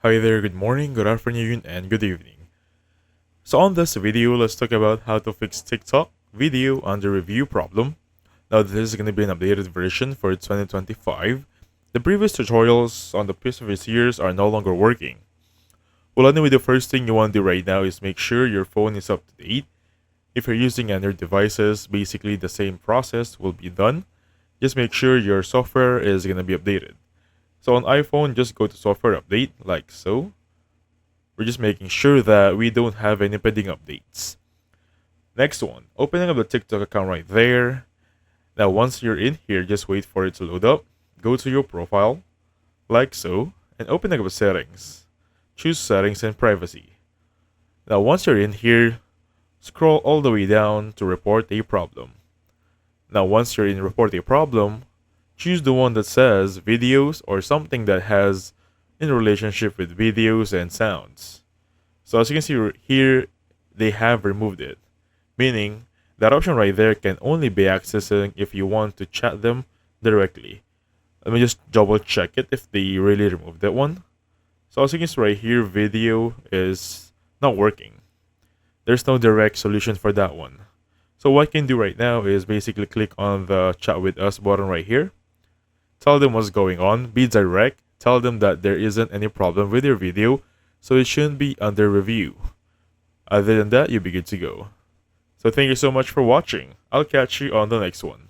Hi there, good morning, good afternoon, and good evening. So on this video, let's talk about how to fix TikTok video under review problem. Now this is going to be an updated version for 2025. The previous tutorials on the previous years are no longer working. Well, anyway, the first thing you want to do right now is make sure your phone is up to date. If you're using Android devices, basically the same process will be done. Just make sure your software is going to be updated. So on iPhone, just go to software update like so. We're just making sure that we don't have any pending updates. Next one, opening up the TikTok account right there. Now once you're in here, just wait for it to load up. Go to your profile, like so, and open up the settings. Choose settings and privacy. Now once you're in here, scroll all the way down to report a problem. Now once you're in report a problem, choose the one that says videos or something that has in relationship with videos and sounds. So as you can see here, they have removed it, meaning that option right there can only be accessing if you want to chat them directly. Let me just double check it if they really removed that one. So as you can see right here, video is not working. There's no direct solution for that one. So what I can do right now is basically click on the chat with us button right here. Tell them what's going on, be direct, tell them that there isn't any problem with your video, so it shouldn't be under review. Other than that, you'll be good to go. So thank you so much for watching. I'll catch you on the next one.